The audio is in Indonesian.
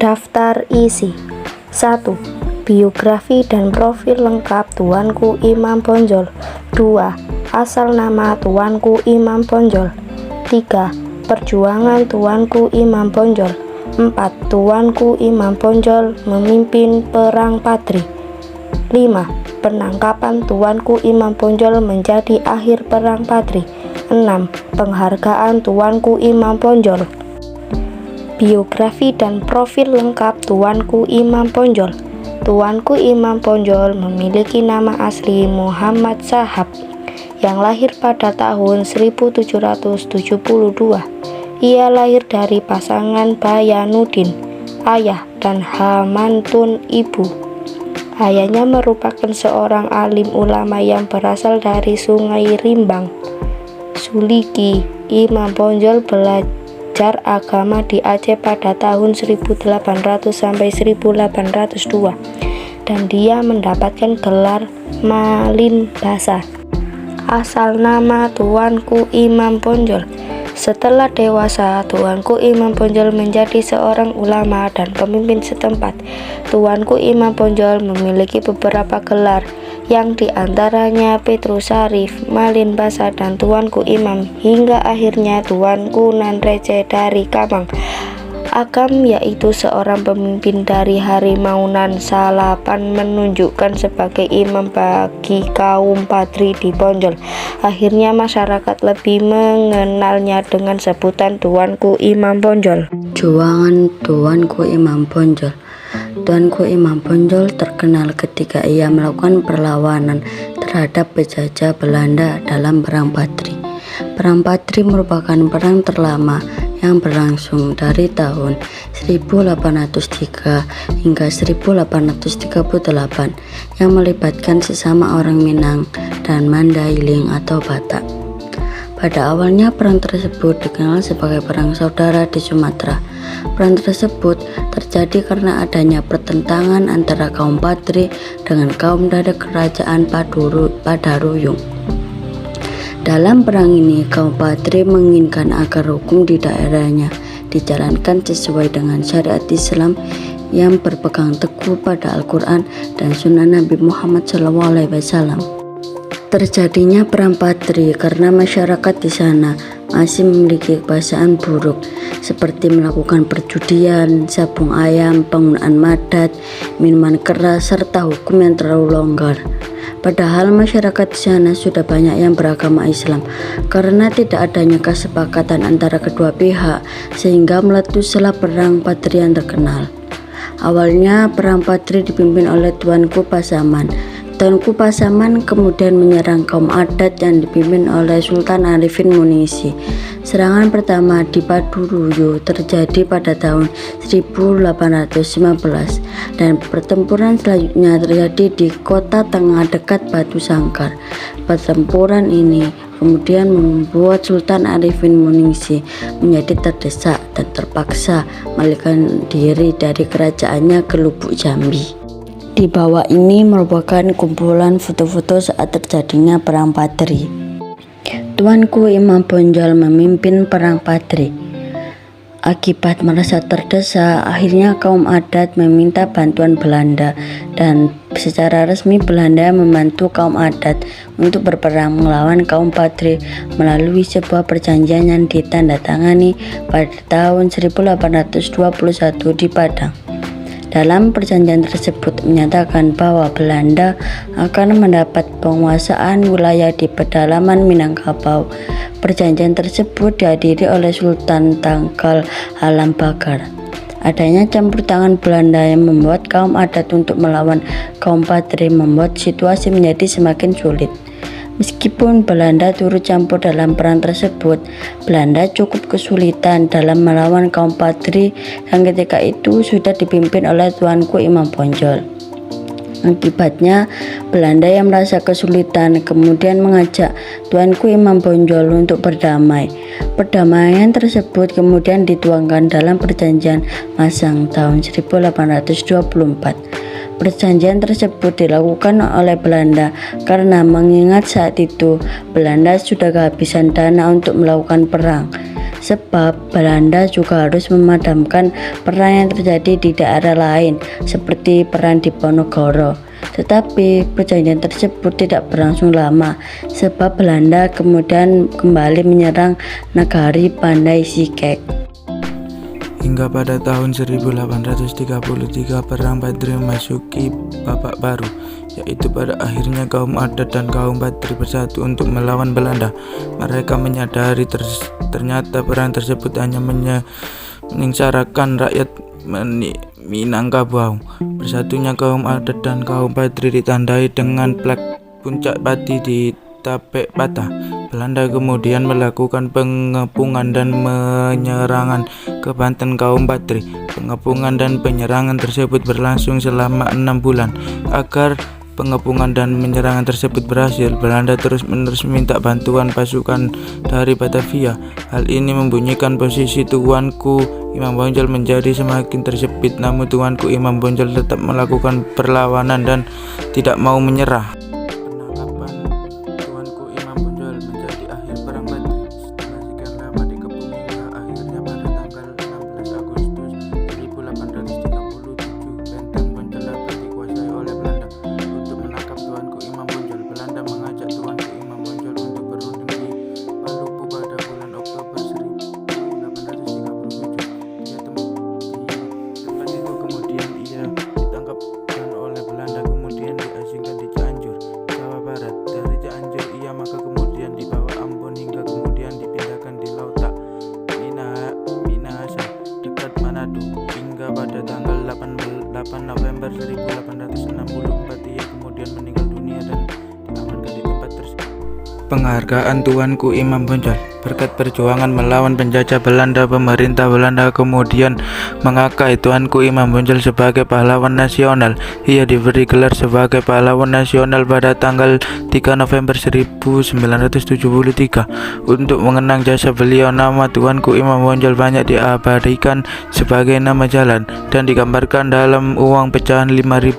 Daftar isi 1. Biografi dan profil lengkap Tuanku Imam Bonjol. 2. Asal nama Tuanku Imam Bonjol. 3. Perjuangan Tuanku Imam Bonjol. 4. Tuanku Imam Bonjol memimpin Perang Padri. 5. Penangkapan Tuanku Imam Bonjol menjadi akhir Perang Padri. 6. Penghargaan Tuanku Imam Bonjol. Biografi dan profil lengkap Tuanku Imam Bonjol. Tuanku Imam Bonjol memiliki nama asli Muhammad Shahab yang lahir pada tahun 1772. Ia lahir dari pasangan Bayanuddin, ayah, dan Hamantun, ibu. Ayahnya merupakan seorang alim ulama yang berasal dari Sungai Rimbang. Suliki Imam Bonjol belajar agama di Aceh pada tahun 1800 sampai 1802 dan dia mendapatkan gelar Malin Basa. Asal nama Tuanku Imam Bonjol. Setelah dewasa, Tuanku Imam Bonjol menjadi seorang ulama dan pemimpin setempat. Tuanku Imam Bonjol memiliki beberapa gelar, yang diantaranya Petrus Syarif, Malin Basa, dan Tuanku Imam, hingga akhirnya Tuanku Nan Receh dari Kamang Agam, yaitu seorang pemimpin dari Harimau Nan Salapan, menunjukkan sebagai imam bagi kaum Padri di Bonjol. Akhirnya masyarakat lebih mengenalnya dengan sebutan Tuanku Imam Bonjol. Juangan Tuanku Imam Bonjol. Tuanku Imam Bonjol terkenal ketika ia melakukan perlawanan terhadap penjajah Belanda dalam Perang Padri. Perang Padri merupakan perang terlama yang berlangsung dari tahun 1803 hingga 1838 yang melibatkan sesama orang Minang dan Mandailing atau Batak. Pada awalnya perang tersebut dikenal sebagai Perang Saudara di Sumatera. Perang tersebut terjadi karena adanya pertentangan antara kaum Padri dengan kaum dari kerajaan Padaruyung. Dalam perang ini, kaum Padri menginginkan agar hukum di daerahnya dijalankan sesuai dengan syariat Islam yang berpegang teguh pada Al-Quran dan Sunnah Nabi Muhammad SAW. Terjadinya perang Padri karena masyarakat di sana masih memiliki kebiasaan buruk seperti melakukan perjudian, sabung ayam, penggunaan madat, minuman keras, serta hukum yang terlalu longgar. Padahal masyarakat di sana sudah banyak yang beragama Islam. Karena tidak adanya kesepakatan antara kedua pihak, sehingga meletuslah perang Padri yang terkenal. Awalnya perang Padri dipimpin oleh Tuanku Pasaman. Tuanku Pasaman kemudian menyerang kaum adat yang dipimpin oleh Sultan Arifin Munisi. Serangan pertama di Paduruyu terjadi pada tahun 1815 dan pertempuran selanjutnya terjadi di Kota Tengah dekat Batu Sangkar. Pertempuran ini kemudian membuat Sultan Arifin Munisi menjadi terdesak dan terpaksa melarikan diri dari kerajaannya ke Lubuk Jambi. Di bawah ini merupakan kumpulan foto-foto saat terjadinya Perang Padri. Tuanku Imam Bonjol memimpin Perang Padri. Akibat merasa terdesak, akhirnya kaum adat meminta bantuan Belanda dan secara resmi Belanda membantu kaum adat untuk berperang melawan kaum Padri melalui sebuah perjanjian yang ditandatangani pada tahun 1821 di Padang. Dalam perjanjian tersebut menyatakan bahwa Belanda akan mendapat penguasaan wilayah di pedalaman Minangkabau. Perjanjian tersebut dihadiri oleh Sultan Tangkal Alam Bakar. Adanya campur tangan Belanda yang membuat kaum adat untuk melawan kaum Padri membuat situasi menjadi semakin sulit. Meskipun Belanda turut campur dalam perang tersebut, Belanda cukup kesulitan dalam melawan kaum Padri yang ketika itu sudah dipimpin oleh Tuanku Imam Bonjol. Akibatnya, Belanda yang merasa kesulitan kemudian mengajak Tuanku Imam Bonjol untuk berdamai. Perdamaian tersebut kemudian dituangkan dalam perjanjian Masang tahun 1824. Perjanjian tersebut dilakukan oleh Belanda karena mengingat saat itu Belanda sudah kehabisan dana untuk melakukan perang. sebab Belanda juga harus memadamkan perang yang terjadi di daerah lain seperti perang di Ponorogo. Tetapi perjanjian tersebut tidak berlangsung lama sebab Belanda kemudian kembali menyerang Nagari Pandai Sike. Hingga pada tahun 1833 Perang Badri memasuki babak baru, yaitu pada akhirnya kaum adat dan kaum Badri bersatu untuk melawan Belanda. Mereka menyadari ternyata perang tersebut hanya menyengsarakan rakyat Minangkabau. Bersatunya kaum adat dan kaum Badri ditandai dengan plak puncak Pati di Tapek Patah. Belanda kemudian melakukan pengepungan dan penyerangan ke Banten kaum Badri. Pengepungan dan penyerangan tersebut berlangsung selama 6 bulan. Agar pengepungan dan penyerangan tersebut berhasil, Belanda terus-menerus meminta bantuan pasukan dari Batavia. Hal ini membunyikan posisi Tuanku Imam Bonjol menjadi semakin tersepit, namun Tuanku Imam Bonjol tetap melakukan perlawanan dan tidak mau menyerah. Penangkapan Tuanku Imam Bonjol menjadi akhir perang Badri. Setelah sekian lama dikepung hingga akhirnya pada tanggal 16 Agustus 1837 Benteng Bonjol dapat dikuasai oleh Belanda. Untuk menangkap Tuanku Imam Bonjol, Belanda mengajak Tuanku Imam Bonjol untuk berunding di Maluku pada bulan Oktober 1837. Tempat itu kemudian ia ditangkap oleh Belanda, kemudian diasingkan di Cianjur, Jawa Barat. Dari Cianjur ia maka kemudian dibawa Ambon hingga kemudian dipindahkan di Lautak, Minahasa, dekat Manado. Hingga pada tanggal 8 November 1864 ia kemudian meninggal dunia dan diamankan di tempat tersebut. Penghargaan Tuanku Imam Bonjol. Berkat perjuangan melawan penjajah Belanda, pemerintah Belanda kemudian mengangkat Tuanku Imam Bonjol sebagai pahlawan nasional. Ia diberi gelar sebagai pahlawan nasional pada tanggal 3 November 1973. Untuk mengenang jasa beliau, nama Tuanku Imam Bonjol banyak diabadikan sebagai nama jalan dan digambarkan dalam uang pecahan Rp5.000.